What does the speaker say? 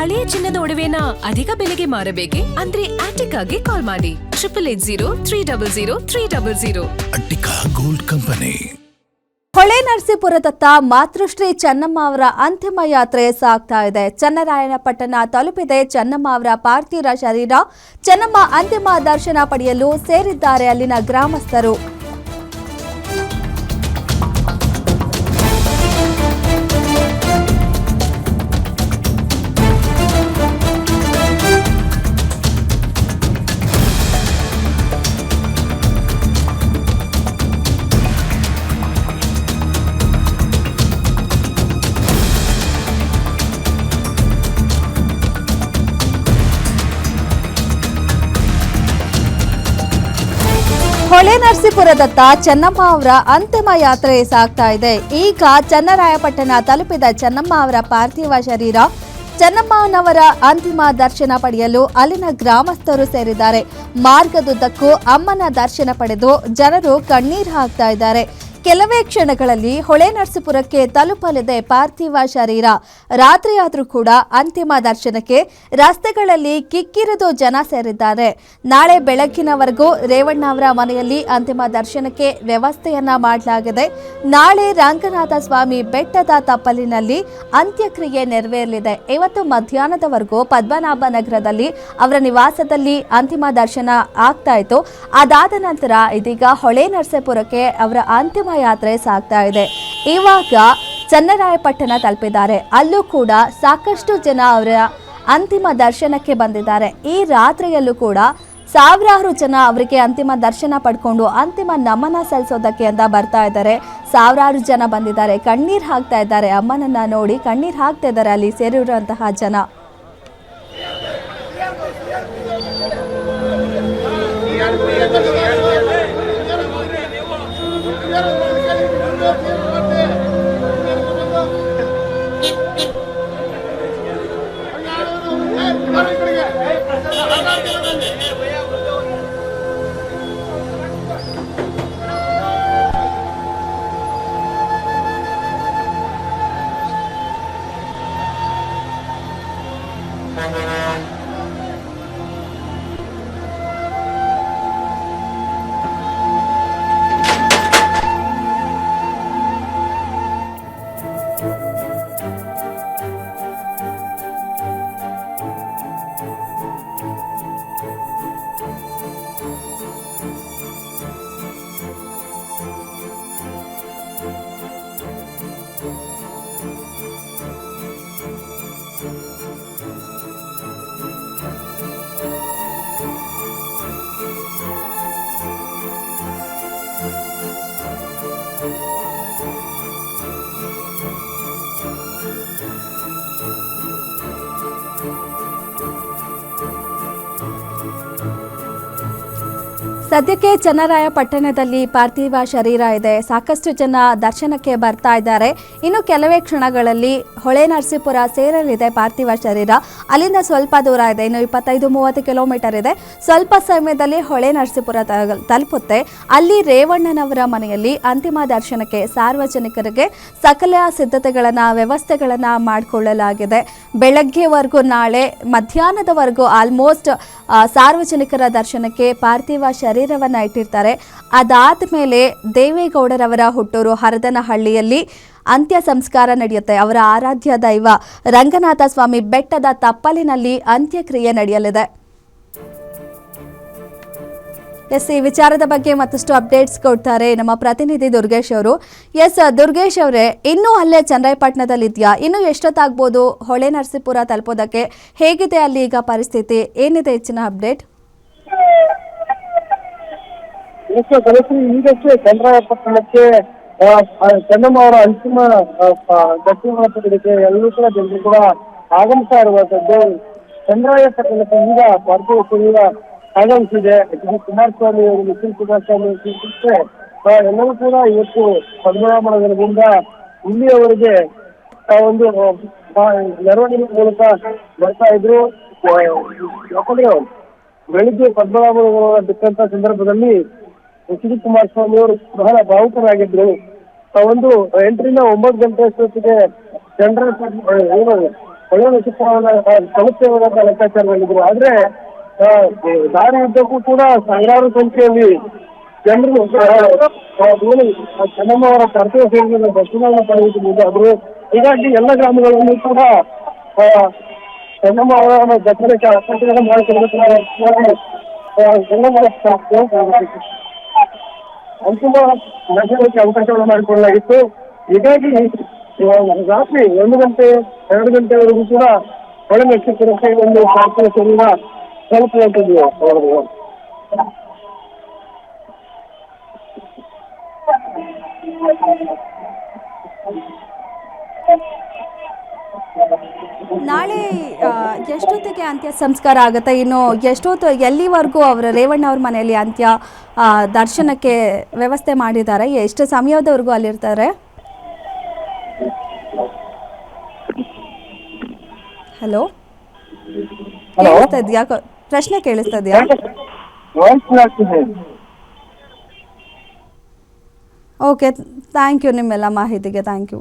ಹಳೆಯ ಚಿನ್ನದ ಒಡವೆನ ಅಧಿಕ ಬೆಲೆಗೆ ಮಾರಬೇಕೆ? ಅಂದ್ರೆ ಆಟಿಕಾಗೆ ಕಾಲ್ ಮಾಡಿ 8880 ಅಟ್ಟಿಕಾ ಗೋಲ್ಡ್ ಕಂಪನಿ. ಹೊಳೆನರಸೀಪುರದತ್ತ ಮಾತೃಶ್ರೀ ಚೆನ್ನಮ್ಮ ಅವರ ಅಂತಿಮ ಯಾತ್ರೆ ಸಾಗ್ತಾ ಇದೆ. ಚನ್ನರಾಯನಪಟ್ಟಣ ತಲುಪಿದೆ ಚೆನ್ನಮ್ಮ ಅವರ ಪಾರ್ಥಿವ ಶರೀರ. ಚೆನ್ನಮ್ಮ ಅಂತಿಮ ದರ್ಶನ ಪಡೆಯಲು ಸೇರಿದ್ದಾರೆ ಅಲ್ಲಿನ ಗ್ರಾಮಸ್ಥರು. ಹೊಳೆನರಸೀಪುರದತ್ತ ಚೆನ್ನಮ್ಮ ಅವರ ಅಂತಿಮ ಯಾತ್ರೆ ಸಾಗ್ತಾ ಇದೆ. ಈಗ ಚನ್ನರಾಯಪಟ್ಟಣ ತಲುಪಿದ ಚೆನ್ನಮ್ಮ ಅವರ ಪಾರ್ಥಿವ ಶರೀರ. ಚೆನ್ನಮ್ಮನವರ ಅಂತಿಮ ದರ್ಶನ ಪಡೆಯಲು ಅಲ್ಲಿನ ಗ್ರಾಮಸ್ಥರು ಸೇರಿದ್ದಾರೆ. ಮಾರ್ಗದುದ್ದಕ್ಕೂ ಅಮ್ಮನ ದರ್ಶನ ಪಡೆದು ಜನರು ಕಣ್ಣೀರು ಹಾಕ್ತಾ ಇದ್ದಾರೆ. ಕೆಲವೇ ಕ್ಷಣಗಳಲ್ಲಿ ಹೊಳೆನರಸೀಪುರಕ್ಕೆ ತಲುಪಲಿದೆ ಪಾರ್ಥಿವ ಶರೀರ. ರಾತ್ರಿಯಾದರೂ ಕೂಡ ಅಂತಿಮ ದರ್ಶನಕ್ಕೆ ರಸ್ತೆಗಳಲ್ಲಿ ಕಿಕ್ಕಿರಿದು ಜನ ಸೇರಿದ್ದಾರೆ. ನಾಳೆ ಬೆಳಗ್ಗಿನವರೆಗೂ ರೇವಣ್ಣ ಅವರ ಮನೆಯಲ್ಲಿ ಅಂತಿಮ ದರ್ಶನಕ್ಕೆ ವ್ಯವಸ್ಥೆಯನ್ನ ಮಾಡಲಾಗಿದೆ. ನಾಳೆ ರಂಗನಾಥ ಸ್ವಾಮಿ ಬೆಟ್ಟದ ತಪ್ಪಲಿನಲ್ಲಿ ಅಂತ್ಯಕ್ರಿಯೆ ನೆರವೇರಲಿದೆ. ಇವತ್ತು ಮಧ್ಯಾಹ್ನದವರೆಗೂ ಪದ್ಮನಾಭ ನಗರದಲ್ಲಿ ಅವರ ನಿವಾಸದಲ್ಲಿ ಅಂತಿಮ ದರ್ಶನ ಆಗ್ತಾ ಇತ್ತು. ಅದಾದ ನಂತರ ಇದೀಗ ಹೊಳೆನರಸೀಪುರಕ್ಕೆ ಅವರ ಅಂತಿಮ ಯಾತ್ರೆ ಸಾಗ್ತಾ ಇದೆ. ಇವಾಗ ಚನ್ನರಾಯಪಟ್ಟಣ ತಲುಪಿದ್ದಾರೆ. ಅಲ್ಲೂ ಕೂಡ ಸಾಕಷ್ಟು ಜನ ಅವರ ಅಂತಿಮ ದರ್ಶನಕ್ಕೆ ಬಂದಿದ್ದಾರೆ. ಈ ರಾತ್ರಿಯಲ್ಲೂ ಕೂಡ ಸಾವಿರಾರು ಜನ ಅವರಿಗೆ ಅಂತಿಮ ದರ್ಶನ ಪಡ್ಕೊಂಡು ಅಂತಿಮ ನಮನ ಸಲ್ಲಿಸೋದಕ್ಕೆ ಅಂತ ಬರ್ತಾ ಇದ್ದಾರೆ. ಸಾವಿರಾರು ಜನ ಬಂದಿದ್ದಾರೆ, ಕಣ್ಣೀರು ಹಾಕ್ತಾ ಇದ್ದಾರೆ. ಅಮ್ಮನನ್ನ ನೋಡಿ ಕಣ್ಣೀರು ಹಾಕ್ತಾ ಇದ್ದಾರೆ ಅಲ್ಲಿ ಸೇರಿರುವಂತಹ ಜನ. ಸದ್ಯಕ್ಕೆ ಚನ್ನರಾಯಪಟ್ಟಣದಲ್ಲಿ ಪಾರ್ಥಿವ ಶರೀರ ಇದೆ. ಸಾಕಷ್ಟು ಜನ ದರ್ಶನಕ್ಕೆ ಬರ್ತಾ ಇದ್ದಾರೆ. ಇನ್ನು ಕೆಲವೇ ಕ್ಷಣಗಳಲ್ಲಿ ಹೊಳೆನರಸೀಪುರ ಸೇರಲಿದೆ ಪಾರ್ಥಿವ ಶರೀರ. ಅಲ್ಲಿಂದ ಸ್ವಲ್ಪ ದೂರ ಇದೆ, ಇನ್ನು 25-30 ಕಿಲೋಮೀಟರ್ ಇದೆ. ಸ್ವಲ್ಪ ಸಮಯದಲ್ಲಿ ಹೊಳೆನರಸೀಪುರ ತಲುಪುತ್ತೆ. ಅಲ್ಲಿ ರೇವಣ್ಣನವರ ಮನೆಯಲ್ಲಿ ಅಂತಿಮ ದರ್ಶನಕ್ಕೆ ಸಾರ್ವಜನಿಕರಿಗೆ ಸಕಲ ಸಿದ್ಧತೆಗಳನ್ನು ವ್ಯವಸ್ಥೆಗಳನ್ನು ಮಾಡಿಕೊಳ್ಳಲಾಗಿದೆ. ಬೆಳಗ್ಗೆವರೆಗೂ ನಾಳೆ ಮಧ್ಯಾಹ್ನದವರೆಗೂ ಆಲ್ಮೋಸ್ಟ್ ಸಾರ್ವಜನಿಕರ ದರ್ಶನಕ್ಕೆ ಪಾರ್ಥಿವ ಶರೀರವನ್ನು ಇಟ್ಟಿರ್ತಾರೆ. ಅದಾದ ಮೇಲೆ ದೇವೇಗೌಡರವರ ಹುಟ್ಟೂರು ಹರದನಹಳ್ಳಿಯಲ್ಲಿ ಅಂತ್ಯ ಸಂಸ್ಕಾರ ನಡೆಯುತ್ತೆ. ಅವರ ಆರಾಧ್ಯ ದೈವ ರಂಗನಾಥ ಸ್ವಾಮಿ ಬೆಟ್ಟದ ತಪ್ಪಲಿನಲ್ಲಿ ಅಂತ್ಯಕ್ರಿಯೆ ನಡೆಯಲಿದೆ. ಈ ವಿಚಾರದ ಬಗ್ಗೆ ಮತ್ತಷ್ಟು ಅಪ್ಡೇಟ್ಸ್ ಕೊಡ್ತಾರೆ ನಮ್ಮ ಪ್ರತಿನಿಧಿ ದುರ್ಗೇಶ್ ಅವರು. ದುರ್ಗೇಶ್ ಅವರೇ, ಇನ್ನೂ ಅಲ್ಲೇ ಚನ್ನರಾಯಪಟ್ಟಣದಲ್ಲಿ ಇದೆಯಾ? ಇನ್ನೂ ಎಷ್ಟೊತ್ತಾಗ್ಬೋದು ಹೊಳೆನರಸೀಪುರ ತಲುಪೋದಕ್ಕೆ? ಹೇಗಿದೆ ಅಲ್ಲಿ ಈಗ ಪರಿಸ್ಥಿತಿ? ಏನಿದೆ ಹೆಚ್ಚಿನ ಅಪ್ಡೇಟ್? ಈಗಷ್ಟೇ ಚನ್ನರಾಯಪಟ್ಟಣಕ್ಕೆ ಚೆನ್ನಮ್ಮ ಅವರ ಅಂತಿಮ ದರ್ಶನ ಪಡೆಯೋದಕ್ಕೆ ಎಲ್ಲರೂ ಕೂಡ ಜನರು ಕೂಡ ಆಗಮಿಸ್ತಾ ಇರುವಂತದ್ದು. ಚನ್ನರಾಯಪಟ್ಟಣಕ್ಕೆ ಈಗ ಪಾರ್ಥಿವ ಶರೀರ ಆಗಮಿಸಿದೆ. ಕುಮಾರಸ್ವಾಮಿ ಅವರು, ನಿಖಿಲ್ ಕುಮಾರಸ್ವಾಮಿ ಎಲ್ಲರೂ ಕೂಡ ಇವತ್ತು ಪದ್ಮನಾಭನಗರದಿಂದ ಇಲ್ಲಿಯವರೆಗೆ ಒಂದು ಮೆರವಣಿಗೆ ಮೂಲಕ ಬರ್ತಾ ಇದ್ರು. ಯಾಕಂದ್ರೆ ಬೆಳಿಗ್ಗೆ ಪದ್ಮನಾಭನಗರ ಬಿಟ್ಟಂತ ಸಂದರ್ಭದಲ್ಲಿ ನಿಖಿಲ್ ಕುಮಾರಸ್ವಾಮಿ ಅವರು ಬಹಳ ಭಾವುಕರಾಗಿದ್ರು. ಒಂದು 8 ರಿಂದ 9 ಗಂಟೆ ಅಷ್ಟೊತ್ತಿಗೆ ಒಳ್ಳೆ ನಕ್ಷತ್ರವನ್ನ ತಲುಪ್ತೇವೆ ಅಂತ ಲೆಕ್ಕಾಚಾರದಲ್ಲಿದ್ರು. ಆದ್ರೆ ದಾರಿ ಉದ್ದಕ್ಕೂ ಕೂಡ ಸಾವಿರಾರು ಸಂಖ್ಯೆಯಲ್ಲಿ ಜನರು ಚೆನ್ನಮ್ಮ ಅವರ ಪಾರ್ಥಿವ ಶರೀರದ ದರ್ಶನವನ್ನು ಪಡೆದುಕೊಂಡಿದ್ದರು. ಹೀಗಾಗಿ ಎಲ್ಲ ಗ್ರಾಮಗಳಲ್ಲೂ ಕೂಡ ಚೆನ್ನಮ್ಮ ಅವರ ದರ್ಶನಕ್ಕೆ ಅವಕಾಶಗಳನ್ನು ಮಾಡಿಕೊಡಬೇಕು. ಅಂತಿಮ ದರ್ಶನಕ್ಕೆ ಅವಕಾಶವನ್ನು ಮಾಡಿಕೊಳ್ಳಲಾಗಿತ್ತು. ಹೀಗಾಗಿ ರಾತ್ರಿ 1 ಗಂಟೆ 2 ಗಂಟೆವರೆಗೂ ಕೂಡ ಒಳ್ಳೆ ನಕ್ಷತ್ರಕ್ಕೆ ಒಂದು ಪಾರ್ಥಿವ ಶರೀರ ತಲುಪುವಂಥದ್ದು. ನಾಳೆ ಎಷ್ಟೊತ್ತಿಗೆ ಅಂತ್ಯ ಸಂಸ್ಕಾರ ಆಗುತ್ತೆ? ಇನ್ನು ಎಷ್ಟೊತ್ತು ಎಲ್ಲಿವರೆಗೂ ಅವರ ರೇವಣ್ಣ ಅವ್ರ ಮನೆಯಲ್ಲಿ ಅಂತ್ಯ ದರ್ಶನಕ್ಕೆ ವ್ಯವಸ್ಥೆ ಮಾಡಿದ್ದಾರೆ? ಎಷ್ಟು ಸಮಯದವರೆಗೂ ಅಲ್ಲಿರ್ತಾರೆ? ಹಲೋ, ಕೇಳಿಸ್ತಾ ಇದೆಯಾ? ಪ್ರಶ್ನೆ ಕೇಳಿಸ್ತಾ ಇದೆಯಾ? ಓಕೆ, ಥ್ಯಾಂಕ್ ಯು ನಿಮ್ಮೆಲ್ಲ ಮಾಹಿತಿಗೆ. Thank you.